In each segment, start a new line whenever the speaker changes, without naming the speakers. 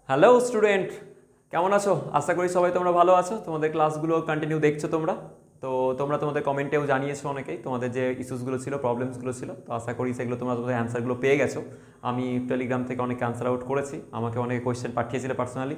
Hello student, কেমন আছো? আশা করি সবাই তোমরা ভালো আছো। তোমাদের ক্লাসগুলো কন্টিনিউ দেখছো তোমরা। তো তোমরা তোমাদের কমেন্টেও জানিয়েছো অনেকেই তোমাদের যে ইস্যুসগুলো ছিল, প্রবলেমসগুলো ছিল। তো আশা করি সেগুলো তোমরা তোমাদের অ্যান্সারগুলো পেয়ে গেছো। আমি টেলিগ্রাম থেকে অনেক অ্যান্সার আউট করেছি, আমাকে অনেকে কোয়েশ্চেন পাঠিয়েছিলে পার্সোনালি।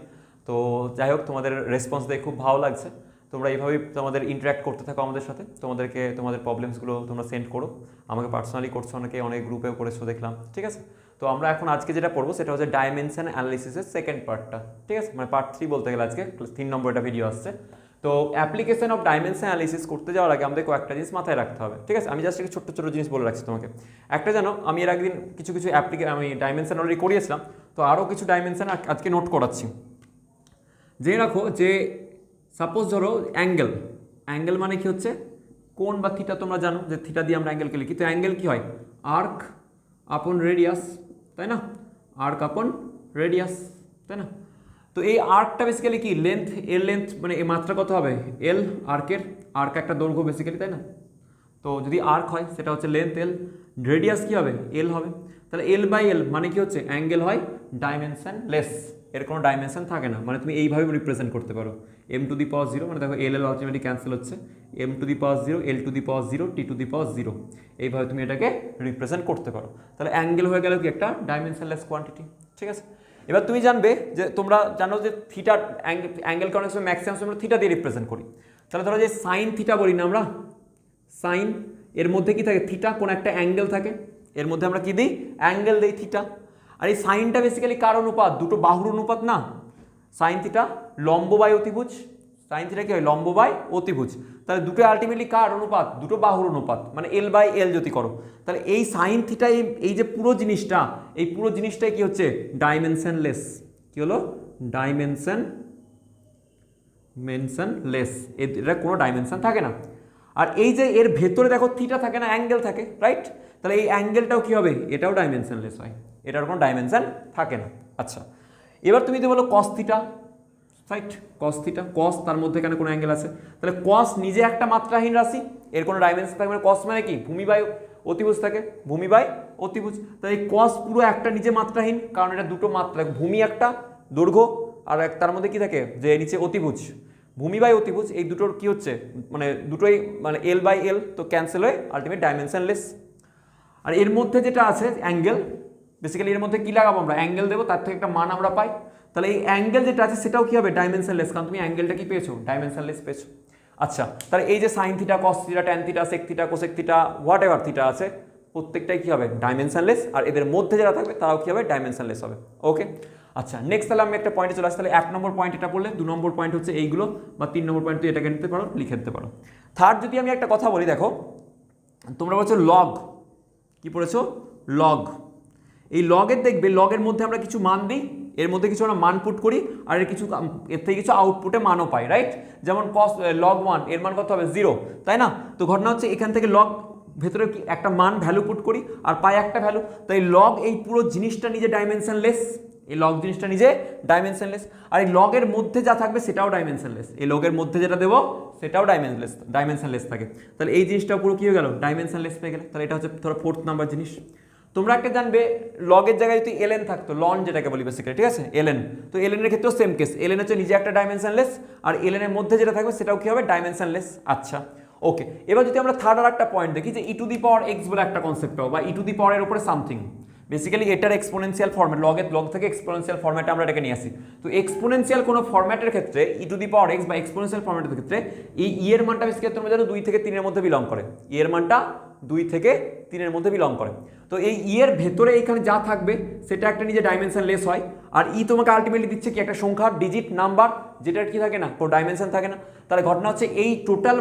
তো যাই হোক, তোমাদের রেসপন্স দেখে খুব ভালো লাগছে। তোমরা এইভাবেই তোমাদের ইন্টারাক্ট করতে থাকো আমাদের সাথে, তোমাদেরকে তোমাদের প্রবলেমসগুলো তোমরা সেন্ড করো। আমাকে পার্সোনালি করছো অনেকে, অনেক গ্রুপেও করেছো দেখলাম, ঠিক আছে। তো আমরা এখন আজকে যেটা পড়বো সেটা হচ্ছে ডাইমেনশন অ্যানালিসিসের সেকেন্ড পার্টটা, ঠিক আছে, মানে পার্ট 3 বলতে গেলে আজকে 3 নম্বর একটা ভিডিও আসছে। তো অ্যাপ্লিকেশন অফ ডাইমেনশন অ্যানালিসিস করতে যাওয়ার আগে আমাদের কয়েকটা জিনিস মাথায় রাখতে হবে, ঠিক আছে। আমি জাস্ট একটা ছোট্ট ছোটো জিনিস বলে রাখছি তোমাকে। একটা জানো, আমি এর একদিন কিছু কিছু আমি ডাইমেনশন অলরেডি করিয়েছিলাম, তো আরও কিছু ডাইমেনশন আজকে নোট করাচ্ছি। জেনে রাখো যে সাপোজ ধরো অ্যাঙ্গেল, অ্যাঙ্গেল মানে কি হচ্ছে কোণ বা থিটা। তোমরা জানো যে থিটা দিয়ে আমরা অ্যাঙ্গেলকে লিখি। তো অ্যাঙ্গেল কি হয়? আর্ক আপন রেডিয়াস, তাই না? আর্ক আপন রেডিয়াস, তাই না? তো এই আর্কটা বেসিক্যালি কি লেন্থ, এর লেন্থ মানে এই মাত্রা কত হবে? এল আর্কের, আর্ক একটা দৈর্ঘ্য বেসিক্যালি, তাই না? তো যদি আর্ক হয় সেটা হচ্ছে লেন্থ এল, রেডিয়াস কি হবে? এল হবে। তাহলে এল বাই এল মানে কি হচ্ছে? অ্যাঙ্গেল হয় ডাইমেনশনলেস, এর কোনো ডাইমেনশন থাকে না। মানে তুমি এইভাবে রিপ্রেজেন্ট করতে পারো M to the power zero, মানে দেখো এল এল আলটিমেটলি ক্যান্সেল হচ্ছে, M to the power zero, L to the power zero, T to the power zero, এইভাবে তুমি এটাকে রিপ্রেজেন্ট করতে পারো। তাহলে অ্যাঙ্গেল হয়ে গেল কি একটা ডাইমেনশনলেস কোয়ান্টিটি, ঠিক আছে। এবার তুমি জানবে যে তোমরা জানো যে থিটা অ্যাঙ্গেলকে অনেক সময় ম্যাক্সিমাম সময় থিটা দিয়ে রিপ্রেজেন্ট করি। তাহলে ধরো যে সাইন থিটা বলি না আমরা, সাইন, এর মধ্যে কি থাকে? থিটা, কোন একটা অ্যাঙ্গেল থাকে, এর মধ্যে আমরা কি দিই? অ্যাঙ্গেল দিই থিটা। আর এই সাইনটা বেসিক্যালি কার অনুপাত? দুটো বাহুর অনুপাত না? সাইন থিটা লম্ব বাই অতিভুজ, সাইন থিটা কি হয়? লম্ব বাই অতিভুজ। তাহলে দুটো আলটিমেটলি কার অনুপাত? দুটো বাহুর অনুপাত, মানে এল বাই এল যদি করো। তাহলে এই সাইন থিটা, এই যে পুরো জিনিসটা, এই পুরো জিনিসটাই কি হচ্ছে? ডাইমেনশনলেস। কি হলো? ডাইমেনশনলেস, এটা কোনো ডাইমেনশন থাকে না। আর এই যে এর ভেতরে দেখো থিটা থাকে না, অ্যাঙ্গেল থাকে, রাইট? তাহলে এই অ্যাঙ্গেলটাও কি হবে? এটাও ডাইমেনশনলেস হয়, এটার কোনো ডাইমেনশন থাকে না। আচ্ছা, এবার তুমি যদি বলো cos theta, right? Cos theta, cos তার মধ্যে এখানে কোনো অ্যাঙ্গেল আছে, তাহলে কস নিজে একটা মাত্রাহীন রাশি, এর কোনো ডাইমেনশন থাকবে না। কস মানে কি? ভূমি বাই অতিভুজ থাকে, ভূমি বাই অতিভুজ। তাই এই কস পুরো একটা নিজে মাত্রাহীন, কারণ এটা দুটো মাত্রা, ভূমি একটা, দৈর্ঘ্য, আর তার মধ্যে কি থাকে? যে নিচে অতিভুজ, ভূমি বাই অতিভুজ, এই দুটোর কি হচ্ছে? মানে দুটোই মানে এল বাই এল, তো ক্যান্সেল হয়ে আলটিমেট ডাইমেনশনলেস। আর এর মধ্যে যেটা আছে অ্যাঙ্গেল, বেসিক্যালি এর মধ্যে কি লাগাবো আমরা? অ্যাঙ্গেল দেবো, তার থেকে একটা মান আমরা পাই। তাহলে এই অ্যাঙ্গেল যেটা আছে সেটাও কি হবে? ডাইমেনশনলেস, কারণ তুমি অ্যাঙ্গেলটা কি পেয়েছো? ডাইমেনশনলেস পেয়েছো। আচ্ছা, তাহলে এই যে sine theta, cos theta, tan theta, sec theta, cosec theta, whatever theta আছে, প্রত্যেকটাই কি হবে? ডাইমেনশনলেস। আর এদের মধ্যে যারা থাকবে তারাও কি হবে? ডাইমেনশনলেস হবে। ওকে, আচ্ছা, নেক্সট তাহলে আমি একটা পয়েন্টে চলে আসি। তাহলে 1 নম্বর পয়েন্ট এটা বললে, 2 নম্বর পয়েন্ট হচ্ছে এইগুলো, বা 3 নম্বর পয়েন্ট তুই এটাকে নিতে পারো, লিখে দিতে পারো। থার্ড যদি আমি একটা কথা বলি, দেখো তোমরা বলছো লগ, কি পড়েছো? লগ। এই লগের দেখবে, লগের মধ্যে আমরা কিছু মান দিই, এর মধ্যে কিছু আমরা মান পুট করি, আর এর কিছু এর থেকে কিছু আউটপুটে মানও পাই, রাইট? যেমন কস লগ 1, এর মান কত হবে? 0, তাই না? তো ঘটনা হচ্ছে এখান থেকে লগ ভেতরে কি একটা মান ভ্যালু পুট করি আর পাই একটা ভ্যালু। তাই লগ এই পুরো জিনিসটা নিজে ডাইমেনশনলেস, এই লগ জিনিসটা নিজে ডাইমেনশনলেস। আর এই লগের মধ্যে যা থাকবে সেটাও ডাইমেনশনলেস, এই লগের মধ্যে যেটা দেবো সেটাও ডাইমেনশনলেস থাকে। তাহলে এই জিনিসটা পুরো কি হয়ে গেল? ডাইমেনশনলেস পেয়ে গেলে। তাহলে এটা হচ্ছে ধরো 4th নাম্বার জিনিস। তোমরা একটা জানবে, লগের জায়গায় যদি এলএন থাকতো, লন যেটাকে বলি বেসিক্যালি, ঠিক আছে, এলএন, তো এলএন এর ক্ষেত্রেও সেম কেস, এলএন হচ্ছে নিজে একটা ডাইমেনশনলেস, আর এলএন এর মধ্যে যেটা থাকবে সেটাও কি হবে? ডাইমেনশনলেস। আচ্ছা, ওকে, এবার যদি আমরা থার্ড আর একটা পয়েন্ট দেখি, যে ই টু দি পাওয়ার এক্স বলে একটা কনসেপ্ট পাবো, বা ই টু দি পাওয়ারের উপরে সামথিং, বেসিক্যালি এটার এক্সপোনেনশিয়াল ফর্ম্যাট, লগ থেকে এক্সপোনেনশিয়াল ফর্ম্যাটে আমরা এটাকে নিয়ে আসি। তো এক্সপোনেনশিয়াল কোনো ফর্ম্যাটের ক্ষেত্রে ই টু দি পাওয়ার এক্স বা এক্সপোনেনশিয়াল ফর্ম্যাটের ক্ষেত্রে এই ই এর মানটা বেসিক্যালি তোমরা জানো 2 থেকে 3 এর মধ্যে বিলং করে, ই এর মানটা 2 থেকে 3 এর মধ্যে বিলং করে। তো এই ই এর ভেতরে এখানে যা থাকবে সেটা একটা নিজে ডাইমেনশনলেস হয়। আর ই তোমাকে আলটিমেটলি দিচ্ছে কি? একটা সংখ্যা, ডিজিট নাম্বার, যেটার কি থাকে না? কোনো ডাইমেনশন থাকে না। তাহলে ঘটনা হচ্ছে এই টোটাল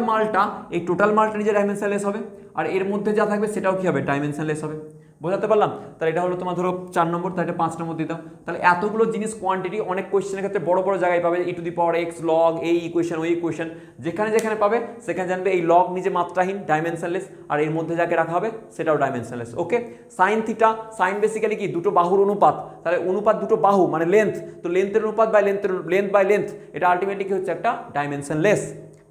মালটা নিজে ডাইমেনশনলেস হবে, আর এর মধ্যে যা থাকবে সেটাও কি হবে? ডাইমেনশনলেস হবে। বোঝাতে পারলাম? তাহলে এটা হলো তোমার ধরো 4 নম্বর, তাহলে 5 নম্বর দিতাম। তাহলে এতগুলো জিনিস কোয়ান্টিটি অনেক কোয়েশ্চেনের ক্ষেত্রে বড় বড় জায়গায় পাবে, e to the power x, log, এই ইকুয়েশন, ওই ইকুয়েশন, যেখানে যেখানে পাবে সেখানে জানবে এই লগ নিজে মাত্রাহীন, ডাইমেনশনলেস, আর এর মধ্যে যাকে রাখা হবে সেটাও ডাইমেনশনলেস। ওকে, সাইন থিটা, সাইন বেসিক্যালি কি? দুটো বাহুর অনুপাত, তাহলে অনুপাত দুটো বাহু মানে লেন্থ, তো লেন্থের অনুপাত বাই লেন্থ বাই লেন্থ, এটা আলটিমেটলি কি হচ্ছে? একটা ডাইমেনশনলেস,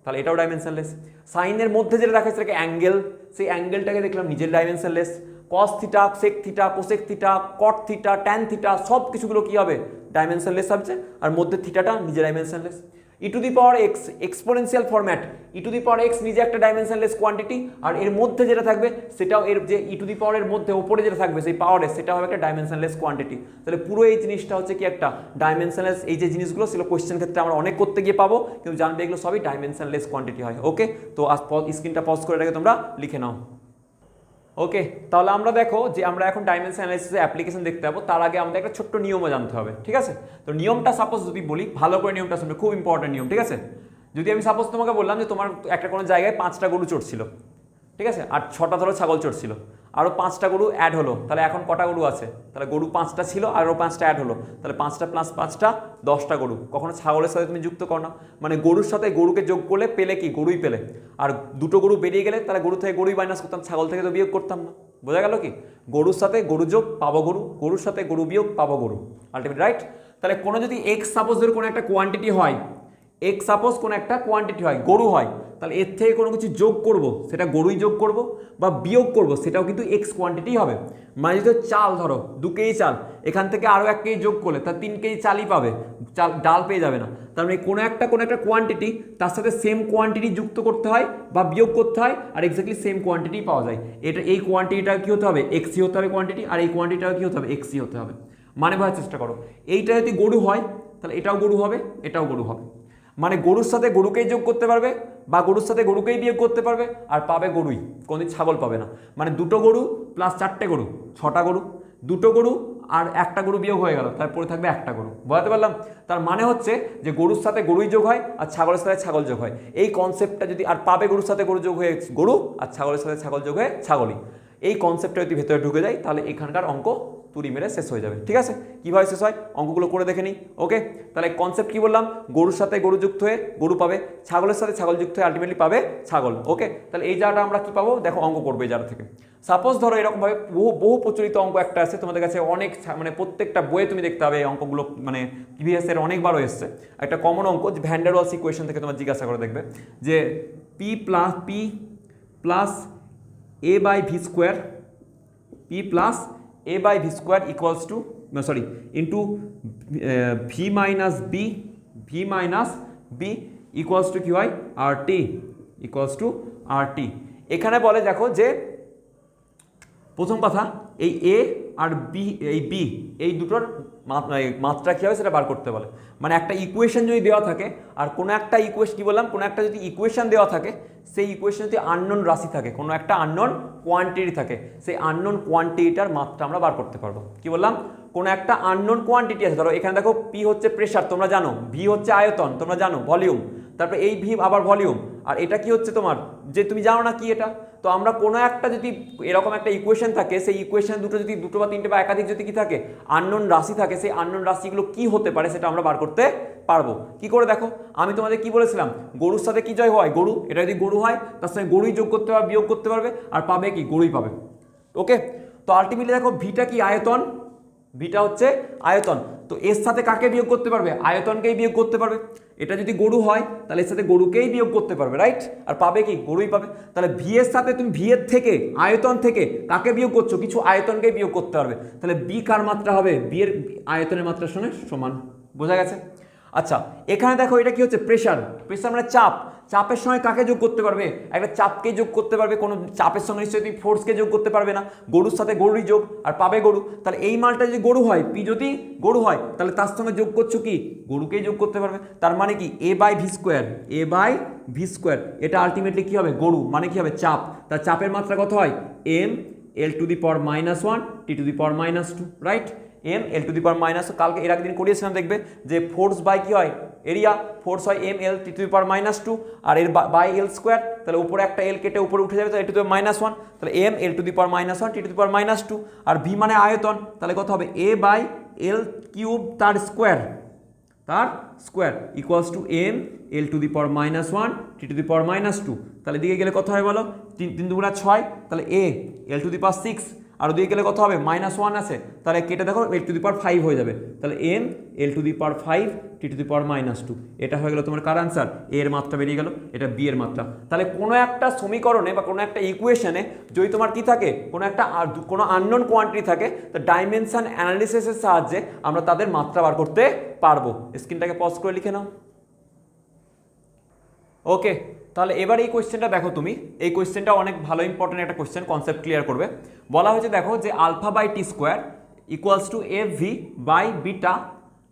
তাহলে এটাও ডাইমেনশনলেস। সাইনের মধ্যে যেটা রাখা সেটাকে অ্যাঙ্গেল, সেই অ্যাঙ্গেলটাকে দেখলাম নিজের dimensionless. Cos theta, sec theta, cosec theta, cot theta, tan theta সব কিছুগুলো কী হবে ডাইমেনশনলেস হবে, আর মধ্যে থিটাটা নিজে dimensionless. E to the power x exponential format, E to the power x নিজে একটা ডাইমেনশনলেস কোয়ান্টিটি, আর এর মধ্যে যেটা থাকবে সেটাও এর যে ই টু দি পাওয়ারের মধ্যে ওপরে যেটা থাকবে সেই পাওয়ারে সেটা হবে একটা ডাইমেনশনলেস কোয়ান্টিটি। তাহলে পুরো এই জিনিসটা হচ্ছে কি একটা ডাইমেনশনলেস, এই যে জিনিসগুলো সেগুলো কোয়েশ্চেন ক্ষেত্রে আমরা অনেক করতে গিয়ে পাবো, কিন্তু জানবে এগুলো সবই ডাইমেনশনলেস কোয়ান্টিটি হয়। ওকে, তো স্ক্রিনটা পজ করে রেখে তোমরা লিখে নাও। ওকে, তাহলে আমরা দেখো যে আমরা এখন ডাইমেনশন অ্যানালাইসিসের অ্যাপ্লিকেশন দেখতে পাবো, তার আগে আমাদের একটা ছোট্ট নিয়মও জানতে হবে, ঠিক আছে? তো নিয়মটা সাপোজ যদি বলি, ভালো করে নিয়মটা শুনবে, খুব ইম্পর্টেন্ট নিয়ম, ঠিক আছে? যদি আমি সাপোজ তোমাকে বললাম যে তোমার একটা কোনো জায়গায় 5টা গরু চড়ছিল, ঠিক আছে, আর 6টা ধরো ছাগল চড়ছিল, আরও 5টা গরু অ্যাড হলো, তাহলে এখন কটা গরু আছে? তাহলে গরু 5টা ছিল, আরও 5টা অ্যাড হলো, তাহলে 5টা প্লাস 5টা 10টা গরু। কখনো ছাগলের সাথে তুমি যুক্ত করো না, মানে গরুর সাথে গরুকে যোগ করলে পেলে কি গরুই পেলে, আর দুটো গরু বেরিয়ে গেলে তাহলে গরু থেকে গরুই মাইনাস করতাম, ছাগল থেকে তো বিয়োগ করতাম না। বোঝা গেল কি? গরুর সাথে গরু যোগ পাবো গরু, গরুর সাথে গরু বিয়োগ পাবো গরু, আলটিমেট, রাইট? তাহলে কোনো যদি এক্স সাপোজ ধরে কোনো একটা কোয়ান্টিটি হয়, এক্স সাপোজ কোনো একটা কোয়ান্টিটি হয়, গরু হয়, তাহলে এর থেকে কোনো কিছু যোগ করব সেটা গরুই যোগ করব, বা বিয়োগ করব সেটাও কিন্তু এক্স কোয়ান্টিটি হবে। মানে যদি চাল ধরো 2 কেজি চাল, এখান থেকে আরও 1 কেজি যোগ করলে তার 3 কেজি চালই পাবে, চাল ডাল পেয়ে যাবে না। তার মানে কোনো একটা কোয়ান্টিটি তার সাথে সেম কোয়ান্টিটি যুক্ত করতে হয় বা বিয়োগ করতে হয়, আর এক্স্যাক্টলি সেম কোয়ান্টিটি পাওয়া যায়। এটা এই কোয়ান্টিটিটা কী হতে হবে? এক্সই হতে হবে কোয়ান্টিটি, আর এই কোয়ান্টিটিটাও কী হতে হবে? এক্সই হতে হবে। মানে বোঝার চেষ্টা করো, এইটা যদি গরু হয় তাহলে এটাও গরু হবে, এটাও গরু হবে, মানে গরুর সাথে গরুকেই যোগ করতে পারবে বা গরুর সাথে গরুকেই বিয়োগ করতে পারবে, আর পাবে গরুই, কোনোদিন ছাগল পাবে না। মানে 2টো গরু প্লাস 4টে গরু 6টা গরু, 2টো গরু আর 1টা গরু বিয়োগ হয়ে গেল, তারপরে থাকবে 1টা গরু। বুঝতে পারলাম? তার মানে হচ্ছে যে গরুর সাথে গরুই যোগ হয় আর ছাগলের সাথে ছাগল যোগ হয়, এই কনসেপ্টটা যদি, আর পাবে গরুর সাথে গরু যোগ হয়ে গরু আর ছাগলের সাথে ছাগল যোগ হয়ে ছাগলই, এই কনসেপ্টটা যদি ভেতরে ঢুকে যায় তাহলে এখানকার অঙ্ক তুড়ি মেরে শেষ হয়ে যাবে। ঠিক আছে, কীভাবে শেষ হয় অঙ্কগুলো করে দেখে নিই। ওকে, তাহলে কনসেপ্ট কী বললাম? গরুর সাথে গরু যুক্ত হয়ে গরু পাবে, ছাগলের সাথে ছাগল যুক্ত হয়ে আলটিমেটলি পাবে ছাগল। ওকে, তাহলে এই জায়গাটা আমরা কী পাবো? দেখো অঙ্ক করবো এই জায়গা থেকে। সাপোজ ধরো এরকমভাবে বহু প্রচলিত অঙ্ক একটা আছে তোমাদের কাছে, অনেক মানে প্রত্যেকটা বইয়ে তুমি দেখতে হবে এই অঙ্কগুলো, মানে প্রিভিয়াসের অনেকবারও এসছে। একটা কমন অঙ্ক যে ভ্যান ডার ওয়ালস ইকুয়েশন থেকে তোমার জিজ্ঞাসা করে দেখবে যে P plus A by V square, P plus a by v square equals to into v minus b equals to কি হয়? rt equals to rt। এখানে বলে দেখো যে প্রথম কথা এই a আর b, এই b এই দুটোর মাত্রা কী হবে সেটা বার করতে বলে। মানে একটা ইকুয়েশন যদি দেওয়া থাকে, আর কোনো একটা ইকুয়েশন কী বললাম, কোনো একটা যদি ইকুয়েশন দেওয়া থাকে, সেই ইকুয়েশন যদি আননোন রাশি থাকে, কোনো একটা আননোন কোয়ান্টিটি থাকে, সেই আননোন কোয়ান্টিটিটার মাত্রা আমরা বার করতে পারবো। কি বললাম? কোনো একটা আননোন কোয়ান্টিটি আছে, ধরো এখানে দেখো পি হচ্ছে প্রেশার তোমরা জানো, ভি হচ্ছে আয়তন তোমরা জানো, ভলিউম, তারপরে এই ভি আবার ভলিউম, আর এটা কি হচ্ছে তোমার যে তুমি জানো না কি এটা। তো আমরা কোনো একটা যদি এরকম একটা ইকুয়েশন থাকে, সেই ইকুয়েশন দুটো বা তিনটে বা একাধিক যদি কি থাকে আননোন রাশি থাকে, সেই আননোন রাশিগুলো কি হতে পারে সেটা আমরা বার করতে পারবো। কি করে? দেখো আমি তোমাদের কি বলেছিলাম, গরুর সাথে কি জয় হয়? গরু। এটা যদি গরু হয় তার সঙ্গে গরুই যোগ করতে পারবে, বিয়োগ করতে পারবে, আর পাবে কি? গরুই পাবে। ওকে, তো আলটিমেটলি দেখো ভিটা কি? আয়তন। ভিটা হচ্ছে আয়তন। তো এর সাথে কাকে বিয়োগ করতে পারবে? আয়তনকেই বিয়োগ করতে পারবে। এটা যদি গরু হয় তাহলে এর সাথে গরুকেই বিয়োগ করতে পারবে, রাইট? আর পাবে কি? গরুই পাবে। তাহলে ভি এর সাথে তুমি ভি এর থেকে আয়তন থেকে কাকে বিয়োগ করছো? কিছু আয়তনকেই বিয়োগ করতে পারবে। তাহলে বি কার মাত্রা হবে? বি এর আয়তনের মাত্রার সঙ্গে সমান। বোঝা গেছে? আচ্ছা, এখানে দেখো এটা কি হচ্ছে? প্রেশার। প্রেশার মানে চাপ। চাপের সঙ্গে কাকে যোগ করতে পারবে? একটা চাপকে যোগ করতে পারবে, কোনো চাপের সঙ্গে নিশ্চয়ই তুমি ফোর্সকে যোগ করতে পারবে না। গরুর সাথে গরুরই যোগ, আর পাবে গরু। তাহলে এই মালটা যদি গরু হয়, পি যদি গরু হয়, তাহলে তার সঙ্গে যোগ করছো কি? গরুকেই যোগ করতে পারবে। তার মানে কি? এ বাই ভি স্কোয়ার, এটা আলটিমেটলি কি হবে? গরু। মানে কি হবে? চাপ। তার চাপের মাত্রা কত হয়? M L to the power -1 T to the power -2, right? M L to the power minus, কালকে এর আগের দিন করিয়েছিলাম, দেখবে যে ফোর্স বাই কি হয়? এরিয়া। ফোর্স হয় M L T to the power -2, আর এর বাই এল স্কোয়ার, তাহলে উপরে একটা এল কেটে উপরে উঠে যাবে, তাহলে এল টু দি পাওয়ার -1, তাহলে M L to the power -1 T to the power -2, আর ভি মানে আয়তন, তাহলে কত হবে? এ বাই এল কিউব তার square equals to M L to the power -1 T to the power -2। তাহলে দিকে গেলে কত হয় বলো? 3 × 2 = 6, তাহলে এ এল টু দি পাওয়ার 6, আর ওদিকে গেলে কত হবে -1 আছে, তাহলে কেটে দেখো l⁵ হয়ে যাবে, তাহলে m l⁵ t⁻², এটা হয়ে গেল তোমার কার আনসার, a এর মাত্রা বেরিয়ে গেল, এটা b এর মাত্রা। তাহলে কোনো একটা সমীকরণে বা কোনো একটা ইকুয়েশনে যদি তোমার কি থাকে, কোনো আননোন কোয়ান্টিটি থাকে, তো ডাইমেনশন অ্যানালিসিসের সাহায্যে আমরা তাদের মাত্রা বার করতে পারবো। স্ক্রিনটাকে পজ করে লিখে নাও। ওকে, তাহলে এবার এই কোয়েশ্চেনটা দেখো তুমি, এই কোয়েশ্চেনটা অনেক ভালো ইম্পর্টেন্ট একটা কোয়েশ্চেন, কনসেপ্ট ক্লিয়ার করবে। বলা হয়েছে দেখো যে α/t² = fv by beta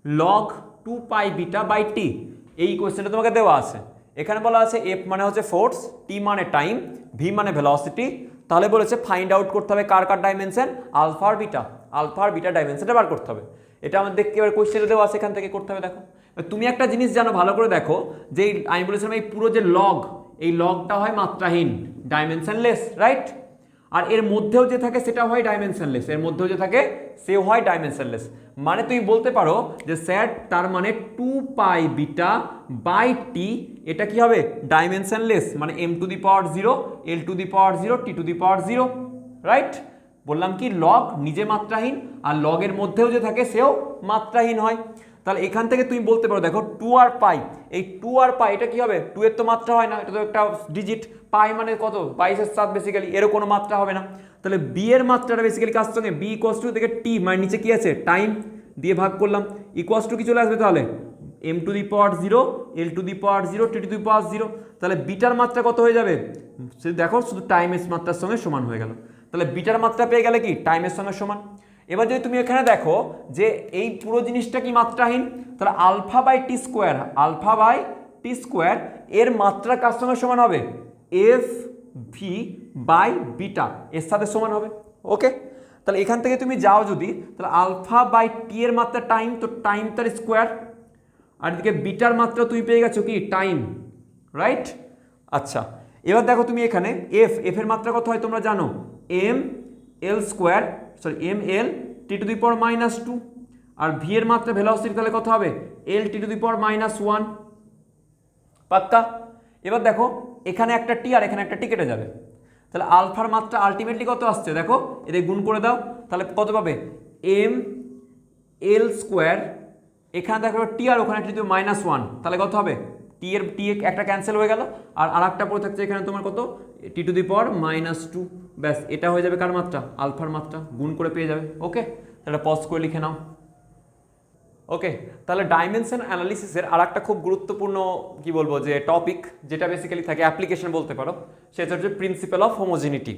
log 2π beta by T, এই কোয়েশ্চেনটা তোমাকে দেওয়া আছে। এখানে বলা আছে f মানে হচ্ছে ফোর্স, t মানে টাইম, v মানে ভেলোসিটি। তাহলে বলেছে ফাইন্ড আউট করতে হবে কার কার ডাইমেনশন, আলফা আর বিটা ডাইমেনশনটা বার করতে হবে। এটা আমাদের দেখতে এবার কোয়েশ্চেনে দেওয়া আছে, এখান থেকে করতে হবে। দেখো তুমি একটা জিনিস জানো ভালো করে, দেখো যে আমি বলেছিলাম এই পুরো যে লগ, এই লগটা হয় মাত্রাহীন, ডাইমেনশনলেস, রাইট? আর এর মধ্যেও যে থাকে সেটা হয় ডাইমেনশনলেস, এর মধ্যেও যে থাকে সেও হয় ডাইমেনশনলেস। মানে তুমি বলতে পারো যে স্যার তার মানে 2π বিটা বাই টি এটা কি হবে ডাইমেনশনলেস, মানে m⁴ l⁴ t⁴, রাইট? বললাম কি লগ নিজে মাত্রাহীন আর লগের মধ্যেও যে থাকে সেও মাত্রাহীন হয়। তাহলে এখান থেকে তুমি বলতে পারো দেখো 2 আর পাই, এই 2 আর পাই এটা কি হবে, 2 এর তো মাত্রা হয় না, এটা তো একটা ডিজিট, পাই মানে কত 22/7 বেসিক্যালি, এরও কোনো মাত্রা হবে না। তাহলে বি এর মাত্রাটা বেসিক্যালি কার সঙ্গে, বি = থেকে টি মানে নিচে কি আছে টাইম দিয়ে ভাগ করলাম, = কি চলে আসবে তাহলে m⁴ l⁴ t⁴, তাহলে বিটার মাত্রা কত হয়ে যাবে, দেখো শুধু টাইমের মাত্রার সঙ্গে সমান হয়ে গেল। তাহলে বিটার মাত্রা পেয়ে গেলে কি টাইমের সঙ্গে সমান। এবার যদি তুমি এখানে দেখো যে এই পুরো জিনিসটা কি মাত্রাহীন, তাহলে α/t² এর মাত্রা কার সঙ্গে সমান হবে, fv বাই বিটা এর সাথে সমান হবে। ওকে, তাহলে এখান থেকে তুমি যাও যদি, তাহলে α/t এর মাত্রা টাইম, তো টাইম তার স্কোয়ার, আর এদিকে বিটার মাত্রা তুমি পেয়ে গেছো কি টাইম, রাইট? আচ্ছা, এবার দেখো তুমি এখানে f এর মাত্রা কত হয় তোমরা জানো, ml t⁻², আর v এর মাত্রা ভেলোসিটি তাহলে কত হবে l⁻⁻1, পাক্কা? এবার দেখো এখানে একটা টি আর এখানে একটা টি কেটে যাবে, তাহলে আলফার মাত্রা আলটিমেটলি কত আসছে দেখো, এদের গুণ করে দাও, তাহলে কত পাবে ml², এখানে দেখো টি আর ওখানে -1, তাহলে কত হবে টি একটা ক্যান্সেল হয়ে গেল, আর আরেকটা পড়ে থাকছে এখানে তোমার কত t⁻², ব্যাস এটা হয়ে যাবে কার মাত্রা, আলফার মাত্রা, গুণ করে পেয়ে যাবে। ওকে, তাহলে পজ করে লিখে নাও। ওকে, তাহলে ডাইমেনশন অ্যানালিসিসের আর একটা খুব গুরুত্বপূর্ণ কি বলবো যে টপিক, যেটা বেসিক্যালি থাকে অ্যাপ্লিকেশন বলতে পারো, সেটা হচ্ছে প্রিন্সিপাল অফ হোমোজিনিটি।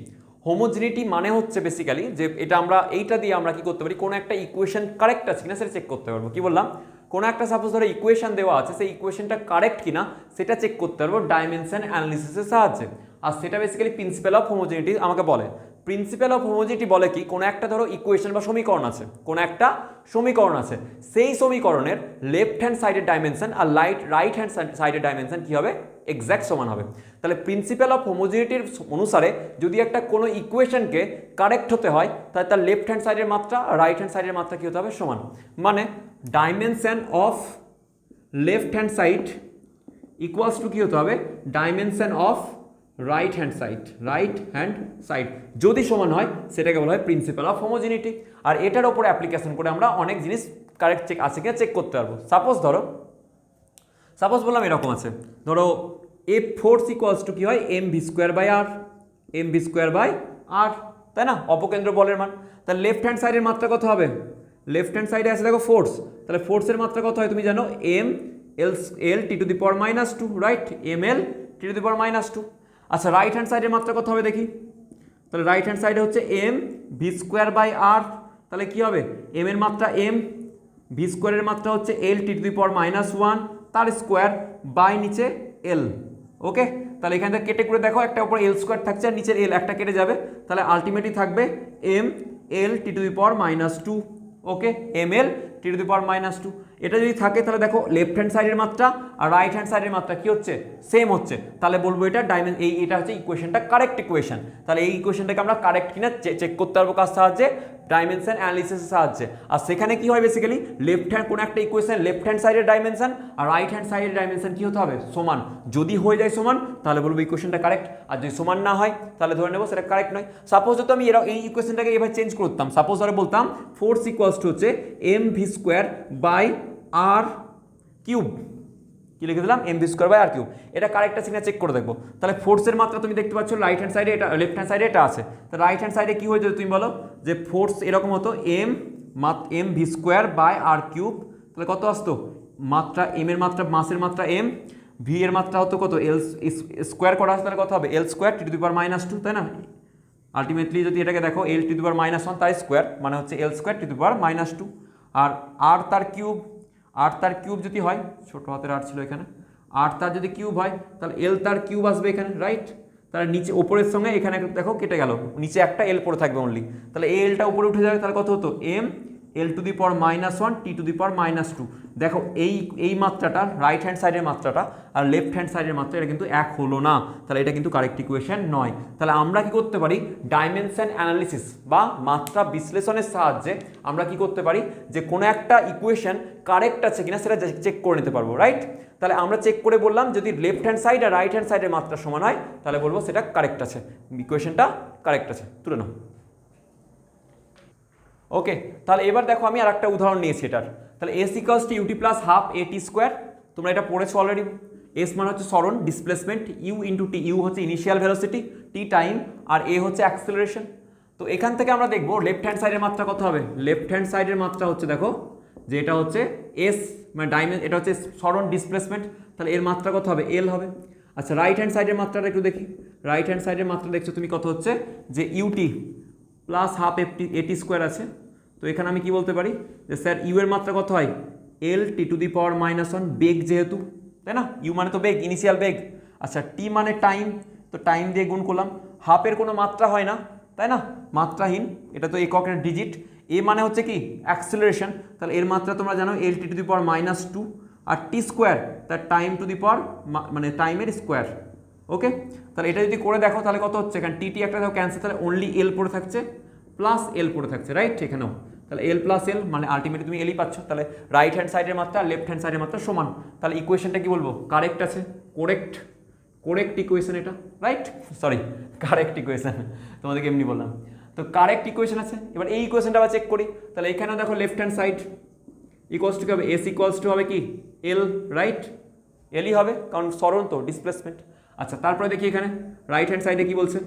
হোমোজিনিটি মানে হচ্ছে বেসিক্যালি যে এটা আমরা এইটা দিয়ে আমরা কি করতে পারি, কোনো একটা ইকুয়েশন কারেক্ট আছে কিনা সেটা চেক করতে পারবো। কি বললাম, কোনো একটা সাপোজ ধরো ইকুয়েশন দেওয়া আছে, সেই ইকুয়েশনটা কারেক্ট কিনা সেটা চেক করতে পারবো ডাইমেনশন অ্যানালিসিসের সাহায্যে, আর সেটা বেসিক্যালি প্রিন্সিপাল অফ হোমোজিনিটি আমাকে বলে। প্রিন্সিপাল অফ হোমোজিনিটি বলে কি, কোনো একটা ধরো ইকুয়েশন বা সমীকরণ আছে, কোনো একটা সমীকরণ আছে, সেই সমীকরণের লেফট হ্যান্ড সাইডের ডাইমেনশন আর রাইট হ্যান্ড সাইডের ডাইমেনশন কি হবে, এক্স্যাক্ট সমান হবে। তাহলে প্রিন্সিপাল অফ হোমোজিনিটির অনুসারে যদি একটা কোনো ইকুয়েশনকে কারেক্ট হতে হয়, তাহলে তার লেফট হ্যান্ড সাইডের মাত্রা আর রাইট হ্যান্ড সাইডের মাত্রা কি হতে হবে, সমান। মানে dimension of left hand side equals to কি হতে হবে, dimension of right hand side যদি সমান হয় সেটাকে বলা হয় প্রিন্সিপাল অফ হোমোজিনিটি। আর এটার উপর অ্যাপ্লিকেশন করে আমরা অনেক জিনিস কারেক্ট চেক আছে কিনা চেক করতে পারবো। সাপোজ বললাম এরকম আছে, ধরো এফ ফোর্স ইকুয়ালস টু কি হয় mv²r, তাই না, অপকেন্দ্র বলের মান। তাহলে লেফট হ্যান্ড সাইডের মাত্রা কত হবে, লেফট হ্যান্ড সাইডে আছে দেখো ফোর্স, তাহলে ফোর্সের মাত্রা কত হয় তুমি জানো ml t⁻², right, ml t⁻²। আচ্ছা, রাইট হ্যান্ড সাইডের মাত্রা কত হবে দেখি, তাহলে রাইট হ্যান্ড সাইডে হচ্ছে mv²r, তাহলে কি হবে m এর মাত্রা m, v² এর মাত্রা হচ্ছে l⁻⁻1 তার স্কোয়ার বাই নিচে l। ওকে, তাহলে এখান থেকে কেটে করে দেখো, একটা উপরে l² থাকছে আর নিচের l একটা কেটে যাবে, তাহলে আলটিমেটলি থাকবে ml t⁻², ওকে ml t⁻²। এটা যদি থাকে তাহলে দেখো লেফট হ্যান্ড সাইডের মাত্রা আর রাইট হ্যান্ড সাইডের মাত্রা কি হচ্ছে, সেম হচ্ছে, তাহলে বলবো এটা এটা হচ্ছে ইকুয়েশনটা কারেক্ট ইকুয়েশন। তাহলে এই ইকুয়েশনটাকে আমরা কারেক্ট কিনা চেক করতে পারবো কার সাহায্যে, ডাইমেনশন অ্যানালিসিসের সাহায্যে। আর সেখানে কি হয় বেসিক্যালি লেফট হ্যান্ড কোন একটা ইকুয়েশন লেফট হ্যান্ড সাইডের ডাইমেনশন আর রাইট হ্যান্ড সাইডের ডাইমেনশন কি হতে হবে, সমান। যদি হয়ে যায় সমান তাহলে বলবো ইকুয়েশনটা কারেক্ট, আর যদি সমান না হয় তাহলে ধরে নেবো সেটা কারেক্ট নয়। সাপোজ যদি আমি এই ইকুয়েশনটাকে এভাবে চেঞ্জ করতাম, সাপোজ ধরে বলতাম ফোর্স ইকুয়ালস টু হচ্ছে mv²/r³। কি লিখে দিলাম, mv²/r³। এটা কারেক্ট আছে কিনা চেক করে দেখবো। তাহলে ফোর্সের মাত্রা তুমি দেখতে পাচ্ছ রাইট হ্যান্ড সাইডে, এটা লেফট হ্যান্ড সাইডে এটা আছে। তো রাইট হ্যান্ড সাইডে কি হয়ে যেত তুমি বলো, যে ফোর্স এরকম হতো mv²/r³। তাহলে কত আসতো মাত্রা, এম এর মাত্রা মাসের মাত্রা m, ভি এর মাত্রা হতো কত এল স্কোয়ার করা আছে, তাহলে কত হবে l² t⁻², তাই না। আলটিমেটলি যদি এটাকে দেখো l⁻⁻1 তার স্কোয়ার মানে হচ্ছে l² t⁻²। আর r তার কিউব যদি হয়, ছোট হাতের আর ছিল এখানে, r তার যদি কিউব হয় তাহলে l তার কিউব আসবে এখানে, রাইট। তাহলে নিচে ওপরের সঙ্গে এখানে দেখো কেটে গেল, নিচে একটা l পড়ে থাকবে অনলি, তাহলে এই lটা উপরে উঠে যাবে, তাহলে কত হতো m l⁻⁻1 t⁻²। দেখো এই মাত্রাটা রাইট হ্যান্ড সাইডের মাত্রাটা আর লেফট হ্যান্ড সাইডের মাত্রা এটা কিন্তু এক হলো না, তাহলে এটা কিন্তু কারেক্ট ইকুয়েশন নয়। তাহলে আমরা কি করতে পারি, ডাইমেনশন অ্যানালিসিস বা মাত্রা বিশ্লেষণের সাহায্যে আমরা কি করতে পারি, যে কোনো একটা ইকুয়েশন কারেক্ট আছে কিনা সেটা চেক করে নিতে পারবো, রাইট। তাহলে আমরা চেক করে বললাম যদি লেফট হ্যান্ড সাইড আর রাইট হ্যান্ড সাইডের মাত্রা সমান হয় তাহলে বলবো সেটা কারেক্ট আছে, ইকুয়েশনটা কারেক্ট আছে, তুলে নাও। ওকে, তাহলে এবার দেখো আমি আর একটা উদাহরণ নিয়েছি এটার। তাহলে s = ut + ½ at²। তোমরা এটা পড়েছো অলরেডি। s মানে হচ্ছে সরণ ডিসপ্লেসমেন্ট, u × t, u হচ্ছে ইনিশিয়াল ভেলোসিটি, t টাইম, আর a হচ্ছে অ্যাক্সেলারেশন। তো এখান থেকে আমরা দেখবো লেফট হ্যান্ড সাইডের মাত্রা কত হবে। লেফট হ্যান্ড সাইডের মাত্রা হচ্ছে দেখো যে এটা হচ্ছে s মানে এটা হচ্ছে সরণ ডিসপ্লেসমেন্ট, তাহলে এর মাত্রা কত হবে, l হবে। আচ্ছা রাইট হ্যান্ড সাইডের মাত্রাটা একটু দেখি। রাইট হ্যান্ড সাইডের মাত্রা দেখছো তুমি কত হচ্ছে, যে ut + ½ at² আছে। তো এখানে আমি কি বলতে পারি, যে স্যার ইউ এর মাত্রা কত হয়, l t⁻⁻1, বেগ যেহেতু, তাই না, ইউ মানে তো বেগ, ইনিশিয়াল বেগ। আচ্ছা টি মানে টাইম, তো টাইম দিয়ে গুণ করলাম। হাফের কোনো মাত্রা হয় না, তাই না, মাত্রাহীন, এটা তো একক ডিজিট। এ মানে হচ্ছে কি অ্যাক্সেলারেশন, তাহলে এর মাত্রা তোমরা জানো l t⁻⁻2, আর t² তার টাইম টু দি পাওয়ার মানে টাইমের স্কোয়ার। ওকে, তাহলে এটা যদি করে দেখো তাহলে কত হচ্ছে, এখানে টি একটা দেখো ক্যান্সেল, তাহলে অনলি l পড়ে থাকছে প্লাস l পড়ে থাকছে, রাইট। এখানেও তাহলে l + l মানে আলটিমেটলি তুমি lই পাচ্ছ। তাহলে রাইট হ্যান্ড সাইডের মাত্রা লেফট হ্যান্ড সাইডের মাত্রা সমান, তাহলে ইকুয়েশনটা কি বলবো, কারেক্ট আছে, কোরেক্ট ইকুয়েশন এটা, রাইট, সরি কারেক্ট ইকুয়েশন, তোমাদেরকে এমনি বললাম। তো কারেক্ট ইকুয়েশন আছে। এবার এই ইকুয়েশনটা আবার চেক করি। তাহলে এখানেও দেখো left hand side equals to কি হবে, s ইকুয়ালস টু হবে কি l, রাইট, lই হবে কারণ সরণ তো ডিসপ্লেসমেন্ট। আচ্ছা তারপরে দেখি এখানে রাইট হ্যান্ড সাইডে কি বলছে,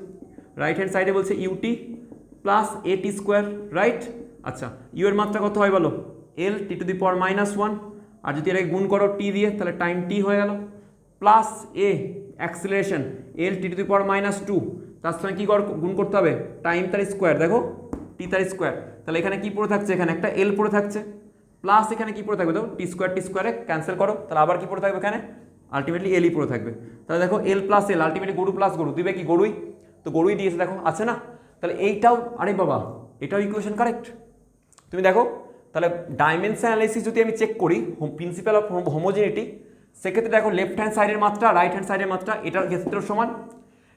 রাইট হ্যান্ড সাইডে বলছে ut + at², রাইট। আচ্ছা ইউ এর মাত্রা কত হয় বলো, l t⁻⁻1, আর যদি এটাকে গুণ করো t দিয়ে তাহলে টাইম t হয়ে গেল, plus a acceleration l t⁻⁻2, তার সঙ্গে কী গুণ করতে হবে, টাইম তার স্কোয়ার, দেখো t তার স্কোয়ার, তাহলে এখানে কি পড়ে থাকছে, এখানে একটা l পড়ে থাকছে, প্লাস এখানে কি পড়ে থাকবে, দেখো t² ক্যান্সেল করো, তাহলে আবার কি পড়ে থাকবে এখানে, আলটিমেটলি lই পড়ে থাকবে। তাহলে দেখো l + l আলটিমেটলি গরু প্লাস গরু দিবে কি, গরুই, তো গরুই দিয়েছে দেখো আছে না। তাহলে এইটাও, আরে বাবা এটাও ইকুয়েশন কারেক্ট। তুমি দেখো তাহলে ডাইমেনশন অ্যানালাইসিস যদি আমি চেক করি প্রিন্সিপাল অফ হোমোজেনিটি, সেক্ষেত্রে দেখো লেফট হ্যান্ড সাইডের মাত্রা রাইট হ্যান্ড সাইডের মাত্রা এটার ক্ষেত্রেও সমান,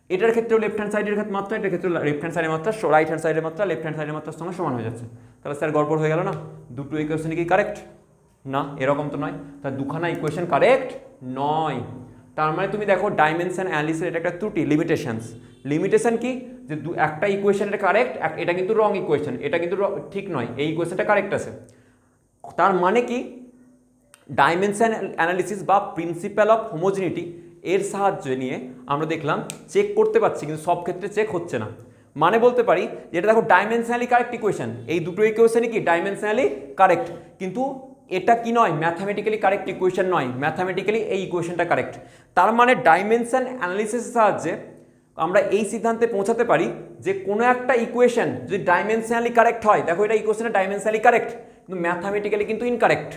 এটার ক্ষেত্রেও লেফট হ্যান্ড সাইডের মাত্রা, এটার ক্ষেত্রে লেফট হ্যান্ড সাইডের মাত্রা রাইট হ্যান্ড সাইডের মাত্রা লেফট হ্যান্ড সাইডের মাত্রার সঙ্গে সমান হয়ে যাচ্ছে। তাহলে স্যার গড়বড় হয়ে গেল না, দুটো ইকুয়েশনই কি কারেক্ট না, এরকম তো নয়, তাহলে দুখানা ইকুয়েশন কারেক্ট নয়। তার মানে তুমি দেখো ডাইমেনশন অ্যানালিসিস এটা একটা ত্রুটি, লিমিটেশন কি, যে একটা ইকুয়েশন এটা কারেক্ট, এটা কিন্তু রং ইকুয়েশন, এটা কিন্তু ঠিক নয়, এই ইকুয়েশনটা কারেক্ট আছে। তার মানে কি, ডাইমেনশন অ্যানালিসিস বা প্রিন্সিপাল অফ হোমোজেনিটি এর সাহায্য নিয়ে আমরা দেখলাম চেক করতে পারছি, কিন্তু সব ক্ষেত্রে চেক হচ্ছে না। মানে বলতে পারি যেটা দেখো ডাইমেনশনালি কারেক্ট ইকুয়েশন, এই দুটো ইকুয়েশনই কি ডাইমেনশনালি কারেক্ট, কিন্তু এটা কি নয়, ম্যাথামেটিক্যালি কারেক্ট ইকুয়েশন নয়, ম্যাথামেটিক্যালি এই ইকুয়েশনটা কারেক্ট। তার মানে ডাইমেনশন অ্যানালিসিসের সাহায্যে আমরা এই সিদ্ধান্তে পৌঁছাতে পারি যে কোনো একটা ইকুয়েশন যদি ডাইমেনশনালি কারেক্ট হয়, দেখো এটা ইকুয়েশনটা ডাইমেনশনালি কারেক্ট কিন্তু ম্যাথামেটিক্যালি কিন্তু ইনকারেক্ট।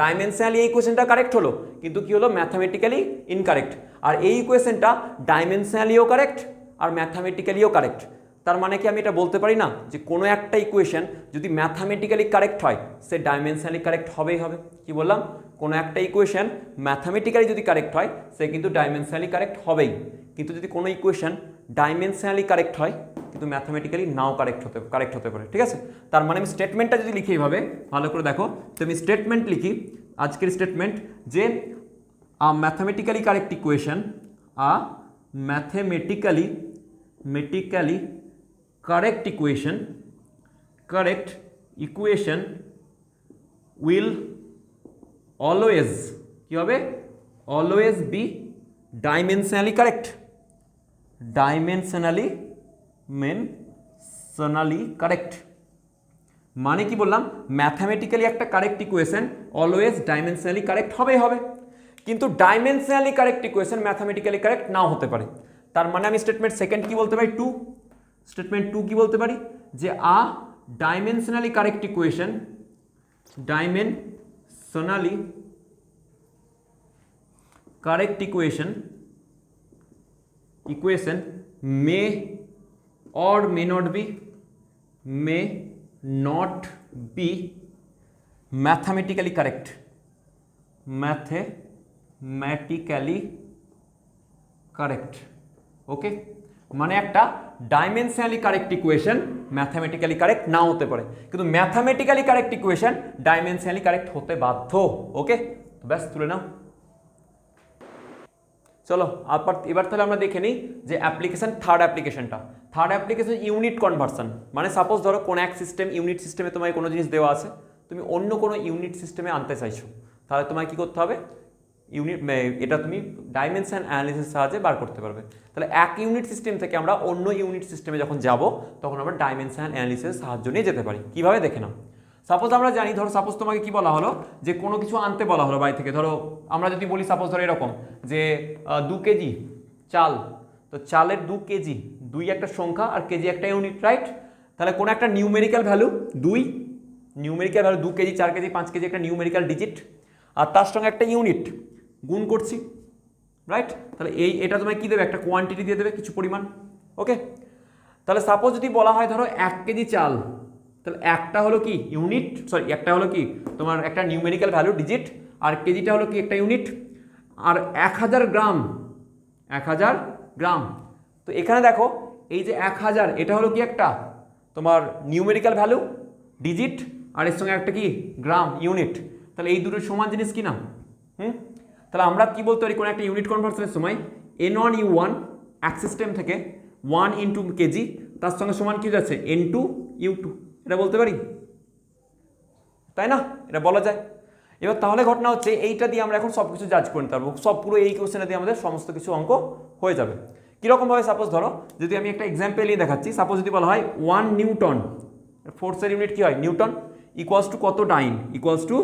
ডাইমেনশনালি এই ইকুয়েশনটা কারেক্ট হলো, কিন্তু কি হলো, ম্যাথামেটিক্যালি ইনকারেক্ট। আর এই ইকুয়েশনটা ডাইমেনশনালিও কারেক্ট আর ম্যাথামেটিক্যালিও কারেক্ট। তার মানে কি আমি এটা বলতে পারি না যে কোনো একটা ইকুয়েশন যদি ম্যাথামেটিক্যালি কারেক্ট হয় সে ডাইমেনশনালি কারেক্ট হবেই হবে? কি বললাম? কোনো একটা ইকুয়েশন ম্যাথামেটিক্যালি যদি কারেক্ট হয় সে কিন্তু ডাইমেনশনালি কারেক্ট হবেই, কিন্তু যদি কোনো ইকুয়েশন ডাইমেনশনালি কারেক্ট হয় কিন্তু ম্যাথামেটিক্যালি নাও কারেক্ট হতে পারে। ঠিক আছে, তার মানে আমি স্টেটমেন্টটা যদি লিখি এইভাবে, ভালো করে দেখো, তো আমি স্টেটমেন্ট লিখি, আজকের স্টেটমেন্ট যে mathematically correct equation, mathematically correct equation will always কি হবে? always be dimensionally correct, dimensionally correct। মানে কি বললাম? ম্যাথামেটিক্যালি একটা correct equation always dimensionally correct হবে, কিন্তু dimensionally correct equation mathematically correct নাও হতে পারে। তার মানে আমি স্টেটমেন্ট সেকেন্ড কি বলতে পারি? স্টেটমেন্ট 2 কি বলতে পারি? যে dimensionally correct equation may or may not be mathematically correct, okay? মানে একটা dimensionally correct equation mathematically correct নাও হতে পারে, কিন্তু mathematically correct equation dimensionally correct হতে বাধ্য। ওকে, ব্যাস তুলে নাও। চলো এবার তাহলে আমরা দেখে নিই যে থার্ড অ্যাপ্লিকেশন ইউনিট কনভার্সন। মানে সাপোজ ধরো কোনো এক ইউনিট সিস্টেমে তোমায় কোনো জিনিস দেওয়া আছে, তুমি অন্য কোনো ইউনিট সিস্টেমে আনতে চাইছো, তাহলে তোমায় কি করতে হবে? এটা তুমি ডাইমেনশন অ্যানালিসিস সাহায্যে বার করতে পারবে। তাহলে এক ইউনিট সিস্টেম থেকে আমরা অন্য ইউনিট সিস্টেমে যখন যাব তখন আমরা ডাইমেনশন অ্যানালিসিস সাহায্য নিয়ে যেতে পারি। কিভাবে দেখে নাও। সাপোজ আমরা জানি, ধরো সাপোজ তোমাকে কি বলা হলো যে কোনো কিছু আনতে বলা হলো বাড়ি থেকে। ধরো আমরা যদি বলি সাপোজ ধরো এরকম যে 2 কেজি চাল, তো চালের 2 কেজি, 2 একটা সংখ্যা আর কেজি একটা ইউনিট, রাইট? তাহলে কোনো একটা numerical value 2, 2 KG 4 KG 5 KG একটা নিউমেরিক্যাল ডিজিট, আর তার সঙ্গে একটা ইউনিট গুণ করছি, রাইট? তাহলে এটা তোমায় কি দেবে? একটা কোয়ান্টিটি দিয়ে দেবে, কিছু পরিমাণ। ওকে, তাহলে সাপোজ যদি বলা হয় ধরো 1 কেজি চাল, তাহলে একটা হলো কি ইউনিট, একটা হলো কি তোমার একটা নিউমেরিক্যাল ভ্যালু ডিজিট, আর কেজিটা হলো কি একটা ইউনিট, আর 1000 গ্রাম। তো এখানে দেখো এই যে 1000 এটা হলো কি একটা তোমার নিউমেরিক্যাল ভ্যালু ডিজিট, আর এর সঙ্গে একটা কি গ্রাম ইউনিট। তাহলে এই দুটো সমান জিনিস কি না? তাহলে আমরা কি বলতে পারি কোনো একটা ইউনিট কনভার্সনের সময় N1 U1 এক সিস্টেম থেকে 1 ইন্টু কেজি তার সঙ্গে সমান কি যাচ্ছে N2 U2, এটা বলতে পারি, তাই না? এটা বলা যায়। এবার তাহলে ঘটনা হচ্ছে এইটা দিয়ে আমরা এখন সব কিছু জাজ করে নিতে পারবো, পুরো এই কোশ্চেনে দিয়ে আমাদের সমস্ত কিছু অঙ্ক হয়ে যাবে। কীরকমভাবে? সাপোজ ধরো যদি আমি একটা এক্সাম্পল নিয়ে দেখাচ্ছি, সাপোজ যদি বলা হয় 1 নিউটন, ফোর্সের ইউনিট কী হয়? নিউটন, ইকুয়ালস টু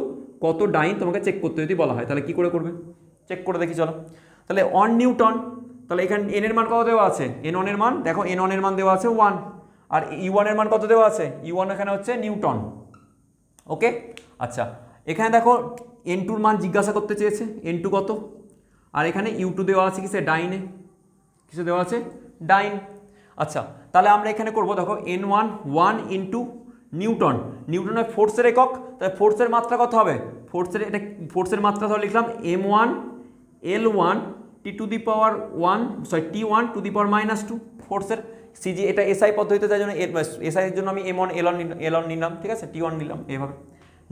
কত ডাইন তোমাকে চেক করতে যদি বলা হয়, তাহলে কি করে করবে? চেক করে দেখি চলো। তাহলে 1 নিউটন, তাহলে এখানে এন এর মান কত দেওয়া আছে? N1 এর মান দেখো, N1 এর মান দেওয়া আছে 1, আর U1 এর মান কত দেওয়া আছে? U1 এখানে হচ্ছে নিউটন। ওকে, আচ্ছা এখানে দেখো N2 এর মান জিজ্ঞাসা করতে চেয়েছে, N2 কত, আর এখানে U2 দেওয়া আছে কিসে? ডাইনে, কিসে দেওয়া আছে? ডাইন। আচ্ছা তাহলে আমরা এখানে করবো দেখো N1 1 ইন্টু নিউটন, নিউটনের ফোর্সের একক, তাহলে ফোর্সের মাত্রা কত হবে? ফোর্সের মাত্রা ধরে লিখলাম M1 L1 T1 to the power -2 ফোর্সের সিজি, এটা এসআই পদ্ধতিতে, তাই জন্য এসআই এর জন্য আমি M1 L1 নিলাম, ঠিক আছে, T1 নিলাম এইভাবে।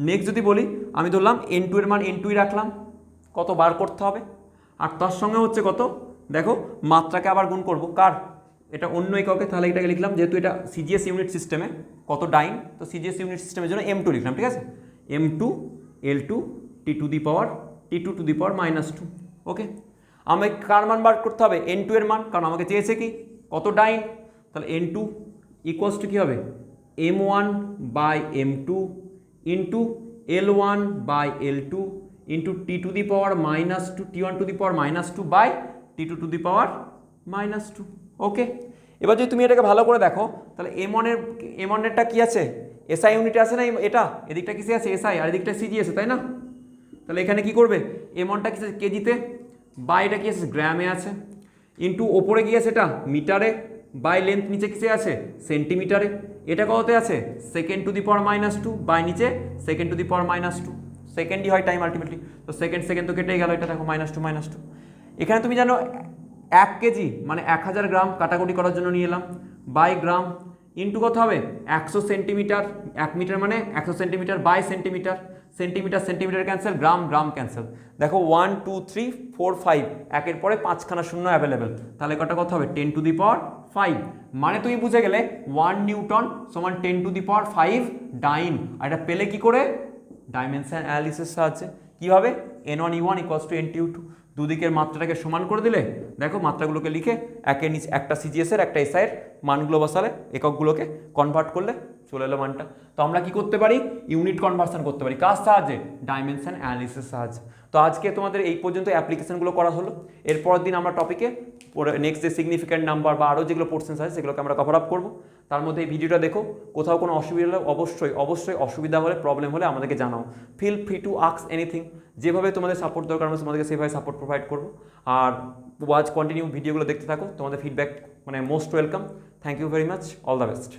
নেক্সট যদি বলি আমি ধরলাম N2 এর মান N2 রাখলাম, কত বার করতে হবে, আর তার সঙ্গে হচ্ছে কত দেখো মাত্রাকে আবার গুণ করব কার? এটা অন্য এককে, তাহলে এটাকে লিখলাম যেহেতু এটা সিজিএস ইউনিট সিস্টেমে কত ডাইন, তো সিজিএস ইউনিট সিস্টেমের জন্য M2 লিখলাম, ঠিক আছে, M2 L2 T2 to the power -2। ওকে, আমাকে কার মান বার করতে হবে? N2 এর মান, কারণ আমাকে চেয়েছে কি কত ডাইন, তাহলে N2 ইকুয়ালস টু কী হবে? M1 by M2 into L1 by L2 into T to the power -2, T1 to the power -2 by T2 to the power -2। Okay, এবার যদি তুমি এটাকে ভালো করে দেখো তাহলে M1 এরটা কি আছে? এসআই ইউনিটে আছে না, এটা এদিকটা কিসে আছে? এসআই, আর এদিকটা সিজি আছে, তাই না? তাহলে এখানে কি করবে? M1টা কিসে? কেজিতে, বা এটা কি আছে? গ্রামে আছে, ইন্টু ওপরে গিয়ে সেটা মিটারে, বাই লেন্থ নিচে কিসে আছে সেন্টিমিটারে, এটা কততে আছে second to the power -2 by নিচে সেকেন্ড টু দি পাওয়ার -2, সেকেন্ডই হয় টাইম আলটিমেটলি, তো সেকেন্ড তো কেটেই গেল, এটা দেখো -2 এখানে তুমি জানো 1 কেজি মানে 1000 গ্রাম কাটাকুটি করার জন্য নিয়ে এলাম, বাই গ্রাম ইন্টু কত হবে 100 সেন্টিমিটার, 1 মিটার মানে 100 centimetre by centimetre, centimetre cancel, gram cancel, দেখো 1 2 3 4 5 একের পরে 5খানা শূন্য অ্যাভেলেবেল, তাহলে কটা কত হবে 10 টু দি পাওয়ার 5, মানে তুমি বুঝে গেলে 1 নিউটন সমান 10 টু দি পাওয়ার 5 ডাইন। আর এটা পেলে কি করে ডাইমেনশন অ্যানালিসিস সাহায্যে, কি হবে n1e1 = n2e2, দুদিকের মাত্রাটাকে সমান করে দিলে দেখো মাত্রাগুলোকে লিখে একের নিচে একটা সিজিএস এর একটা এসআই এর মানগুলো বসালে এককগুলোকে কনভার্ট করলে চলে এলো মানটা। তো আমরা কি করতে পারি ইউনিট কনভার্সন করতে পারি, কার সাহায্যে ডাইমেনশন অ্যানালিসিস সাহায্যে। তো আজকে তোমাদের এই পর্যন্ত অ্যাপ্লিকেশনগুলো করা হলো, এরপরের দিন আমরা টপিকে নেক্সট যে সিগনিফিক্যান্ট নাম্বার বা আরও যেগুলো পোর্শনস আছে সেগুলোকে আমরা কভার আপ করবো। তার মধ্যে এই ভিডিওটা দেখো, কোথাও কোনো অসুবিধা হলে অবশ্যই অসুবিধা হলে প্রবলেম হলে আমাদেরকে জানাও, feel free to ask anything, যেভাবে তোমাদের সাপোর্ট দরকার আমরা তোমাদেরকে সেভাবে সাপোর্ট প্রোভাইড করবো। আর কন্টিনিউ ভিডিওগুলো দেখতে থাকো, তোমাদের ফিডব্যাক মানে most welcome. Thank you very much, all the best.